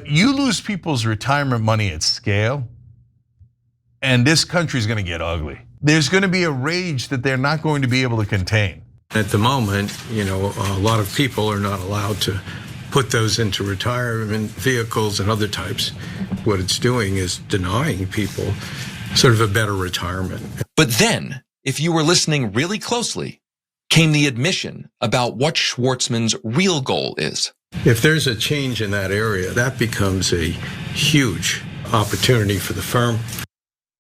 But you lose people's retirement money at scale, and this country's gonna get ugly. There's gonna be a rage that they're not going to be able to contain. At the moment, a lot of people are not allowed to put those into retirement vehicles and other types. What it's doing is denying people sort of a better retirement. But then, if you were listening really closely, came the admission about what Schwartzman's real goal is. If there's a change in that area, that becomes a huge opportunity for the firm.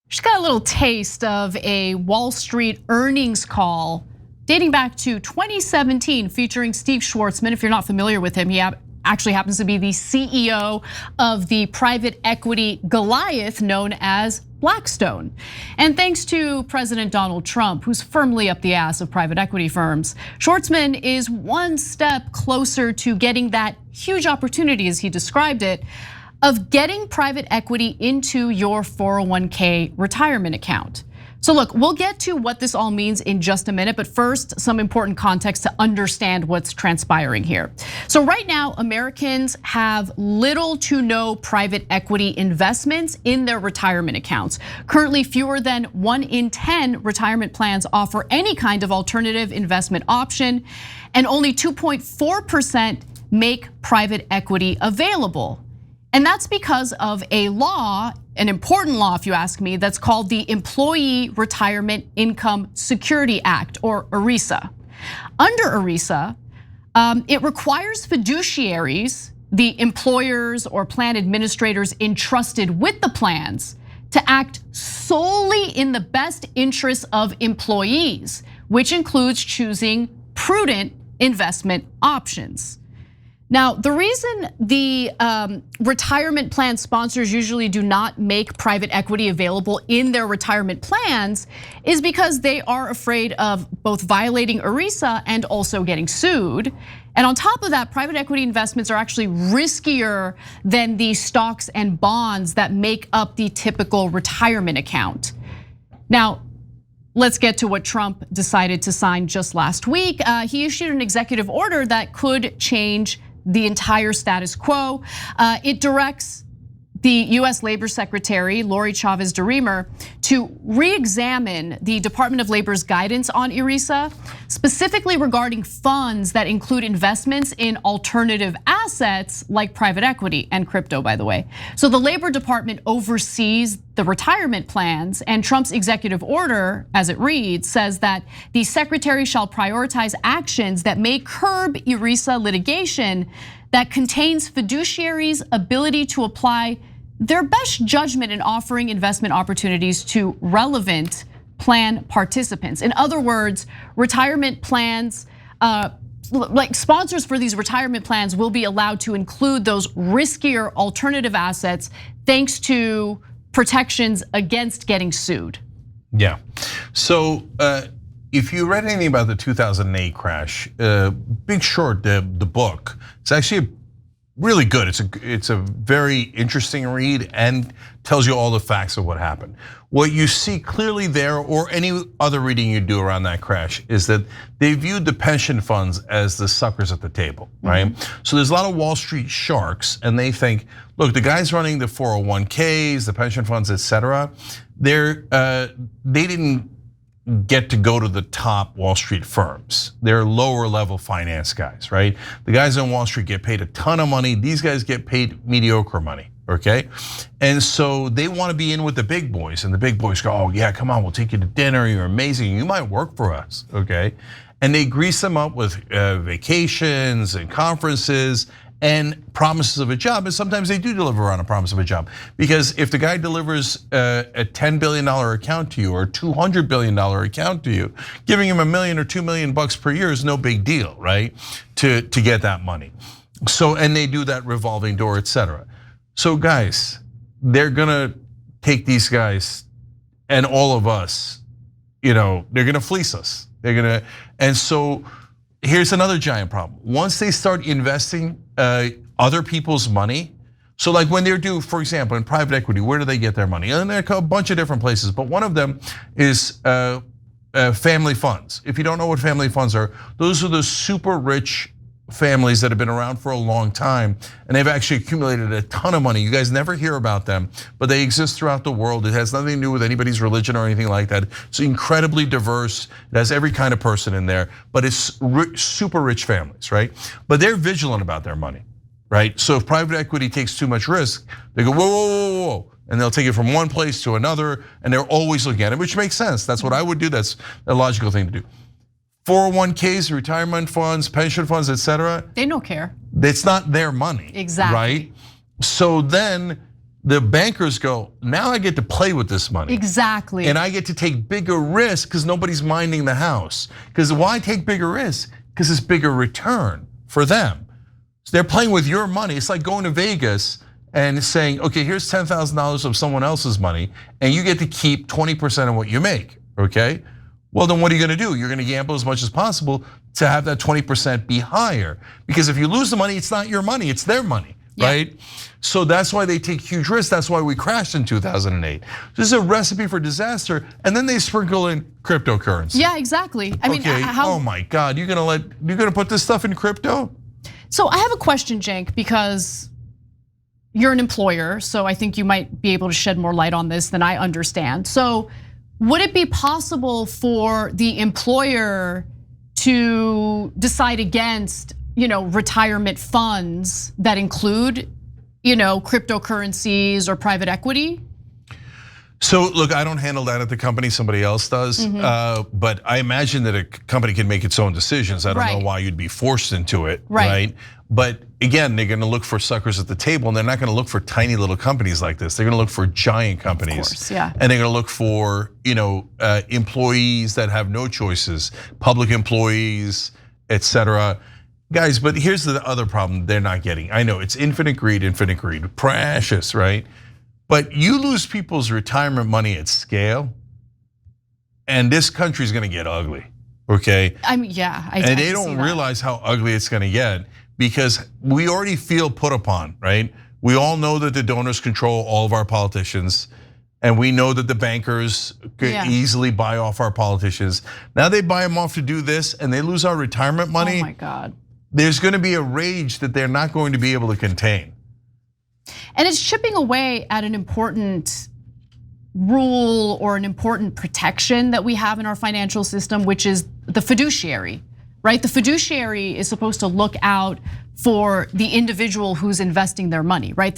Just got a little taste of a Wall Street earnings call dating back to 2017 featuring Steve Schwartzman. If you're not familiar with him, he actually happens to be the CEO of the private equity Goliath known as Blackstone. And thanks to President Donald Trump, who's firmly up the ass of private equity firms, Schwartzman is one step closer to getting that huge opportunity, as he described it, of getting private equity into your 401k retirement account. So look, we'll get to what this all means in just a minute, but first, some important context to understand what's transpiring here. So right now, Americans have little to no private equity investments in their retirement accounts. Currently, fewer than 1 in 10 retirement plans offer any kind of alternative investment option, and only 2.4% make private equity available. And that's because of a law, an important law if you ask me, that's called the Employee Retirement Income Security Act, or ERISA. Under ERISA, it requires fiduciaries, the employers or plan administrators entrusted with the plans, to act solely in the best interests of employees, which includes choosing prudent investment options. Now, the reason the retirement plan sponsors usually do not make private equity available in their retirement plans is because they are afraid of both violating ERISA and also getting sued. And on top of that, private equity investments are actually riskier than the stocks and bonds that make up the typical retirement account. Now, let's get to what Trump decided to sign just last week. He issued an executive order that could change the entire status quo. It directs the US Labor Secretary, Lori Chavez DeRemer, to re-examine the Department of Labor's guidance on ERISA, specifically regarding funds that include investments in alternative assets like private equity and crypto, by the way. So the Labor Department oversees the retirement plans, and Trump's executive order, as it reads, says that the secretary shall prioritize actions that may curb ERISA litigation that contains fiduciaries' ability to apply their best judgment in offering investment opportunities to relevant plan participants. In other words, retirement plans, like sponsors for these retirement plans will be allowed to include those riskier alternative assets thanks to protections against getting sued. Yeah, so if you read anything about the 2008 crash, Big Short, the book, it's actually really good. It's a very interesting read and tells you all the facts of what happened. What you see clearly there, or any other reading you do around that crash, is that they viewed the pension funds as the suckers at the table, right? So there's a lot of Wall Street sharks, and they think, look, the guys running the 401ks, the pension funds, etc., they didn't get to go to the top Wall Street firms. They're lower level finance guys, right? The guys on Wall Street get paid a ton of money. These guys get paid mediocre money, okay? And so they want to be in with the big boys, and the big boys go, oh yeah, come on, we'll take you to dinner, you're amazing, you might work for us, okay? And they grease them up with vacations and conferences and promises of a job, and sometimes they do deliver on a promise of a job. Because if the guy delivers a $10 billion account to you or a $200 billion account to you, giving him $1 million or $2 million bucks per year is no big deal, right? To get that money. So, and they do that revolving door, etc. So guys, they're gonna take these guys and all of us, they're gonna fleece us. And so here's another giant problem. Once they start investing other people's money, so like when they're due, for example, in private equity, where do they get their money? And there are a bunch of different places, but one of them is family funds. If you don't know what family funds are, those are the super rich families that have been around for a long time, and they've actually accumulated a ton of money. You guys never hear about them, but they exist throughout the world. It has nothing to do with anybody's religion or anything like that. It's incredibly diverse. It has every kind of person in there, but it's super rich families, right? But they're vigilant about their money, right? So if private equity takes too much risk, they go, whoa, whoa, whoa, whoa. And they'll take it from one place to another, and they're always looking at it, which makes sense. That's what I would do. That's a logical thing to do. 401ks, retirement funds, pension funds, etc. They don't care. It's not their money. Exactly. Right? So then the bankers go, now I get to play with this money. Exactly. And I get to take bigger risks because nobody's minding the house. Because why take bigger risks? Because it's bigger return for them. So they're playing with your money. It's like going to Vegas and saying, okay, here's $10,000 of someone else's money, and you get to keep 20% of what you make, okay? Well, then what are you gonna do? You're gonna gamble as much as possible to have that 20% be higher. Because if you lose the money, it's not your money, it's their money, right? So that's why they take huge risks. That's why we crashed in 2008. This is a recipe for disaster, and then they sprinkle in cryptocurrency. Yeah, exactly. I mean, okay, oh my God, you're gonna put this stuff in crypto? So I have a question, Cenk, because you're an employer, so I think you might be able to shed more light on this than I understand. So would it be possible for the employer to decide against, retirement funds that include, cryptocurrencies or private equity? So look, I don't handle that at the company, somebody else does. But I imagine that a company can make its own decisions. I don't know why you'd be forced into it, right? But again, they're gonna look for suckers at the table, and they're not gonna look for tiny little companies like this. They're gonna look for giant companies. Of course, yeah. And they're gonna look for employees that have no choices, public employees, etc. Guys, but here's the other problem they're not getting. I know it's infinite greed, precious, right? But you lose people's retirement money at scale, and this country's gonna get ugly, okay? I mean, yeah, and they don't realize how ugly it's gonna get because we already feel put upon, right? We all know that the donors control all of our politicians, and we know that the bankers could easily buy off our politicians. Now they buy them off to do this, and they lose our retirement money. Oh my God. There's gonna be a rage that they're not going to be able to contain. And it's chipping away at an important rule or an important protection that we have in our financial system, which is the fiduciary, right? The fiduciary is supposed to look out for the individual who's investing their money, right?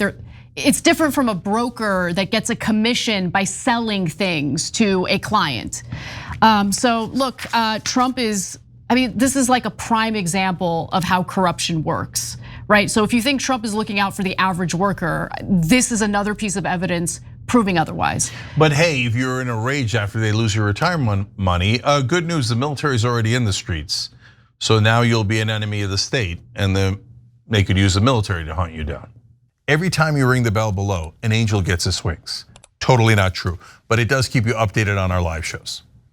It's different from a broker that gets a commission by selling things to a client. So look, Trump is, this is like a prime example of how corruption works. Right, so if you think Trump is looking out for the average worker, this is another piece of evidence proving otherwise. But hey, if you're in a rage after they lose your retirement money, good news, the military's already in the streets. So now you'll be an enemy of the state, and then they could use the military to hunt you down. Every time you ring the bell below, an angel gets his wings. Totally not true, but it does keep you updated on our live shows.